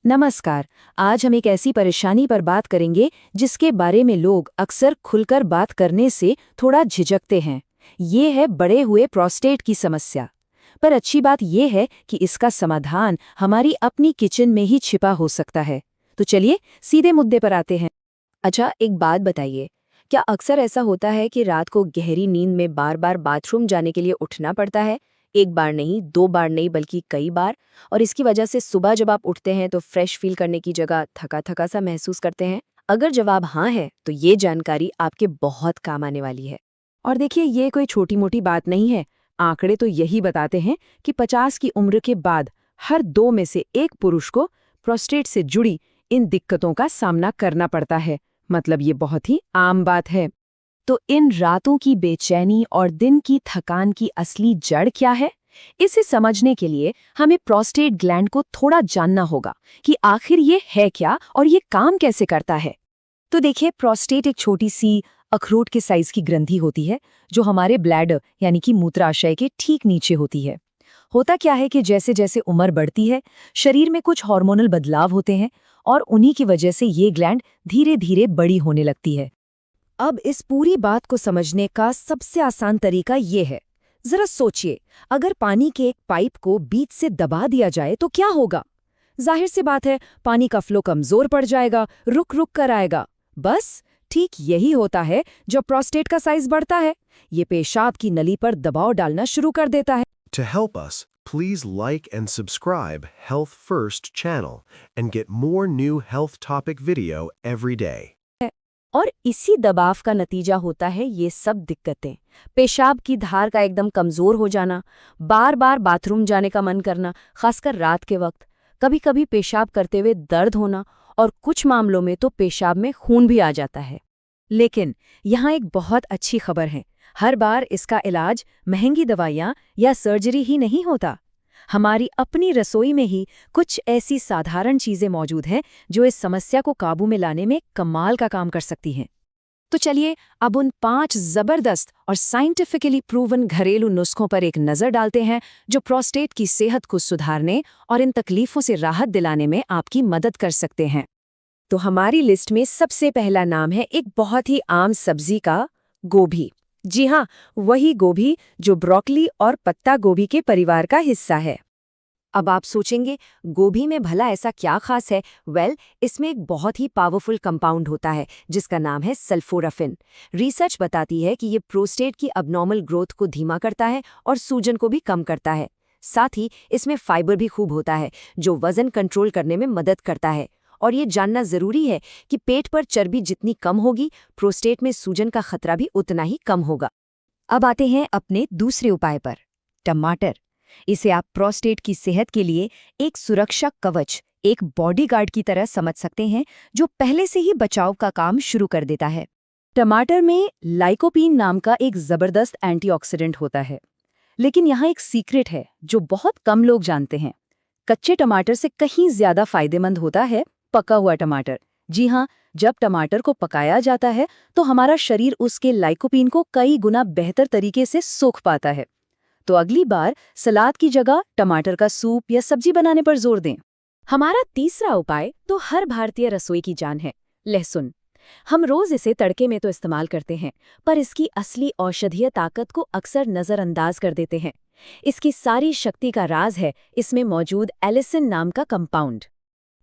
नमस्कार। आज हम एक ऐसी परेशानी पर बात करेंगे जिसके बारे में लोग अक्सर खुलकर बात करने से थोड़ा झिझकते हैं। ये है बढ़े हुए प्रोस्टेट की समस्या। पर अच्छी बात ये है कि इसका समाधान हमारी अपनी किचन में ही छिपा हो सकता है। तो चलिए सीधे मुद्दे पर आते हैं। अच्छा, एक बात बताइए, क्या अक्सर ऐसा होता है कि रात को गहरी नींद में बार बार बाथरूम जाने के लिए उठना पड़ता है? एक बार नहीं, दो बार नहीं, बल्कि कई बार। और इसकी वजह से सुबह जब आप उठते हैं तो फ्रेश फील करने की जगह थका थका सा महसूस करते हैं? अगर जवाब हाँ है तो ये जानकारी आपके बहुत काम आने वाली है। और देखिए, ये कोई छोटी मोटी बात नहीं है। आंकड़े तो यही बताते हैं कि 50 की उम्र के बाद हर 2 में से एक पुरुष को प्रोस्टेट से जुड़ी इन दिक्कतों का सामना करना पड़ता है। मतलब ये बहुत ही आम बात है। तो इन रातों की बेचैनी और दिन की थकान की असली जड़ क्या है? इसे समझने के लिए हमें प्रोस्टेट ग्लैंड को थोड़ा जानना होगा कि आखिर ये है क्या और ये काम कैसे करता है। तो देखिए, प्रोस्टेट एक छोटी सी अखरोट के साइज की ग्रंथि होती है जो हमारे ब्लैडर यानी कि मूत्राशय के ठीक नीचे होती है। होता क्या है कि जैसे जैसे उम्र बढ़ती है, शरीर में कुछ हार्मोनल बदलाव होते हैं और उन्हीं की वजह से ये ग्लैंड धीरे धीरे बड़ी होने लगती है। अब इस पूरी बात को समझने का सबसे आसान तरीका ये है। जरा सोचिए, अगर पानी के एक पाइप को बीच से दबा दिया जाए तो क्या होगा? जाहिर सी बात है, पानी का फ्लो कमजोर पड़ जाएगा, रुक रुक कर आएगा। बस ठीक यही होता है जब प्रोस्टेट का साइज बढ़ता है। ये पेशाब की नली पर दबाव डालना शुरू कर देता है। To help us, please like and subscribe Health First channel and get more new health topic video every day. और इसी दबाव का नतीजा होता है ये सब दिक्कतें। पेशाब की धार का एकदम कमजोर हो जाना, बार बार बाथरूम जाने का मन करना, खासकर रात के वक्त, कभी कभी पेशाब करते हुए दर्द होना और कुछ मामलों में तो पेशाब में खून भी आ जाता है। लेकिन यहाँ एक बहुत अच्छी खबर है। हर बार इसका इलाज महंगी दवाइयाँ या सर्जरी ही नहीं होता। हमारी अपनी रसोई में ही कुछ ऐसी साधारण चीजें मौजूद हैं जो इस समस्या को काबू में लाने में कमाल का काम कर सकती हैं। तो चलिए अब उन 5 जबरदस्त और साइंटिफिकली प्रूवन घरेलू नुस्खों पर एक नज़र डालते हैं जो प्रोस्टेट की सेहत को सुधारने और इन तकलीफों से राहत दिलाने में आपकी मदद कर सकते हैं। तो हमारी लिस्ट में सबसे पहला नाम है एक बहुत ही आम सब्जी का, गोभी। जी हाँ, वही गोभी जो ब्रोकली और पत्ता गोभी के परिवार का हिस्सा है। अब आप सोचेंगे, गोभी में भला ऐसा क्या खास है? इसमें एक बहुत ही पावरफुल कंपाउंड होता है जिसका नाम है सल्फोराफिन। रिसर्च बताती है कि ये प्रोस्टेट की अबनॉर्मल ग्रोथ को धीमा करता है और सूजन को भी कम करता है। साथ ही इसमें फाइबर भी खूब होता है जो वजन कंट्रोल करने में मदद करता है। और ये जानना जरूरी है कि पेट पर चर्बी जितनी कम होगी, प्रोस्टेट में सूजन का खतरा भी उतना ही कम होगा। अब आते हैं अपने दूसरे उपाय पर, टमाटर। इसे आप प्रोस्टेट की सेहत के लिए एक सुरक्षा कवच, एक बॉडीगार्ड की तरह समझ सकते हैं जो पहले से ही बचाव का काम शुरू कर देता है। टमाटर में लाइकोपीन नाम का एक जबरदस्त एंटीऑक्सीडेंट होता है। लेकिन यहाँ एक सीक्रेट है जो बहुत कम लोग जानते हैं। कच्चे टमाटर से कहीं ज्यादा फायदेमंद होता है पका हुआ टमाटर। जी हाँ, जब टमाटर को पकाया जाता है तो हमारा शरीर उसके लाइकोपीन को कई गुना बेहतर तरीके से सोख पाता है। तो अगली बार सलाद की जगह टमाटर का सूप या सब्जी बनाने पर जोर दें। हमारा तीसरा उपाय तो हर भारतीय रसोई की जान है, लहसुन। हम रोज इसे तड़के में तो इस्तेमाल करते हैं, पर इसकी असली औषधीय ताकत को अक्सर नजरअंदाज कर देते हैं। इसकी सारी शक्ति का राज है इसमें मौजूद एलिसिन नाम का कंपाउंड।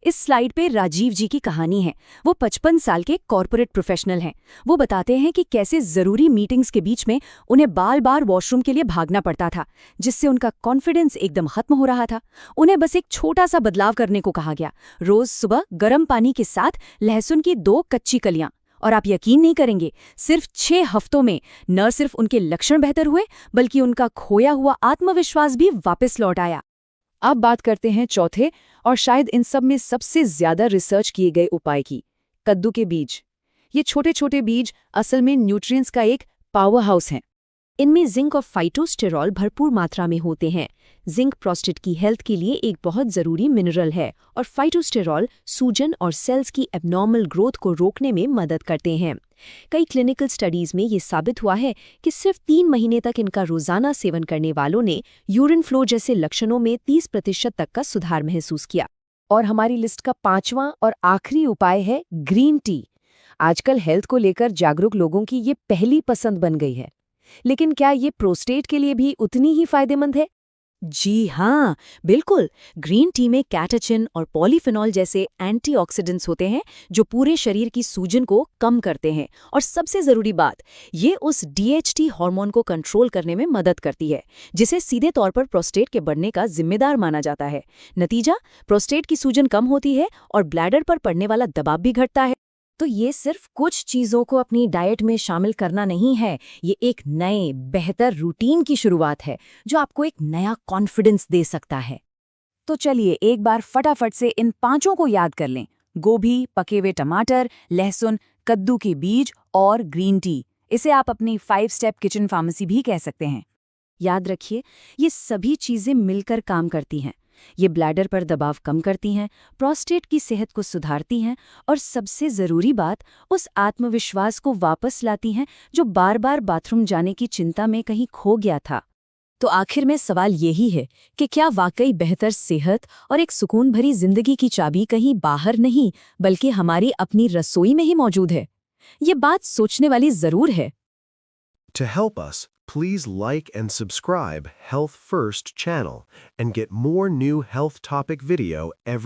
इस स्लाइड पे राजीव जी की कहानी है। वो 55 साल के कॉर्पोरेट प्रोफेशनल हैं। वो बताते हैं कि कैसे जरूरी मीटिंग्स के बीच में उन्हें बार बार वॉशरूम के लिए भागना पड़ता था, जिससे उनका कॉन्फिडेंस एकदम खत्म हो रहा था। उन्हें बस एक छोटा सा बदलाव करने को कहा गया, रोज सुबह गर्म पानी के साथ लहसुन की 2 कच्ची कलियां। और आप यकीन नहीं करेंगे, सिर्फ 6 हफ्तों में न सिर्फ उनके लक्षण बेहतर हुए, बल्कि उनका खोया हुआ आत्मविश्वास भी वापस लौट आया। अब बात करते हैं चौथे और शायद इन सब में सबसे ज्यादा रिसर्च किए गए उपाय की, कद्दू के बीज। ये छोटे छोटे बीज असल में न्यूट्रिएंट्स का एक पावर हाउस हैं। इनमें जिंक और फाइटोस्टेरॉल भरपूर मात्रा में होते हैं। जिंक प्रोस्टेट की हेल्थ के लिए एक बहुत जरूरी मिनरल है और फाइटोस्टेरॉल सूजन और सेल्स की एबनॉर्मल ग्रोथ को रोकने में मदद करते हैं। कई क्लिनिकल स्टडीज में ये साबित हुआ है कि सिर्फ 3 महीने तक इनका रोजाना सेवन करने वालों ने यूरिन फ्लो जैसे लक्षणों में 30% तक का सुधार महसूस किया। और हमारी लिस्ट का 5वां और आखिरी उपाय है ग्रीन टी। आजकल हेल्थ को लेकर जागरूक लोगों की ये पहली पसंद बन गई है। लेकिन क्या ये प्रोस्टेट के लिए भी उतनी ही फायदेमंद है? जी हाँ, बिल्कुल। ग्रीन टी में कैटेचिन और पॉलीफेनॉल जैसे एंटीऑक्सीडेंट्स होते हैं जो पूरे शरीर की सूजन को कम करते हैं। और सबसे ज़रूरी बात, ये उस DHT हार्मोन को कंट्रोल करने में मदद करती है, जिसे सीधे तौर पर प्रोस्टेट के बढ़ने का जिम्मेदार माना जाता है। नतीजा, प्रोस्टेट की सूजन कम होती है और ब्लैडर पर पड़ने वाला दबाव भी घटता है। तो ये सिर्फ कुछ चीज़ों को अपनी डाइट में शामिल करना नहीं है, ये एक नए, बेहतर रूटीन की शुरुआत है जो आपको एक नया कॉन्फिडेंस दे सकता है। तो चलिए एक बार फटाफट से इन 5 को याद कर लें। गोभी, पके हुए टमाटर, लहसुन, कद्दू के बीज और ग्रीन टी। इसे आप अपनी 5 स्टेप किचन फार्मेसी भी कह सकते हैं। याद रखिए, ये सभी चीज़ें मिलकर काम करती हैं। ये ब्लैडर पर दबाव कम करती हैं, प्रोस्टेट की सेहत को सुधारती हैं और सबसे ज़रूरी बात, उस आत्मविश्वास को वापस लाती हैं जो बार बार बाथरूम जाने की चिंता में कहीं खो गया था। तो आखिर में सवाल यही है कि क्या वाकई बेहतर सेहत और एक सुकून भरी जिंदगी की चाबी कहीं बाहर नहीं, बल्कि हमारी अपनी रसोई में ही मौजूद है? ये बात सोचने वाली ज़रूर है। To help us, please like and subscribe Health First channel and get more new health topic video every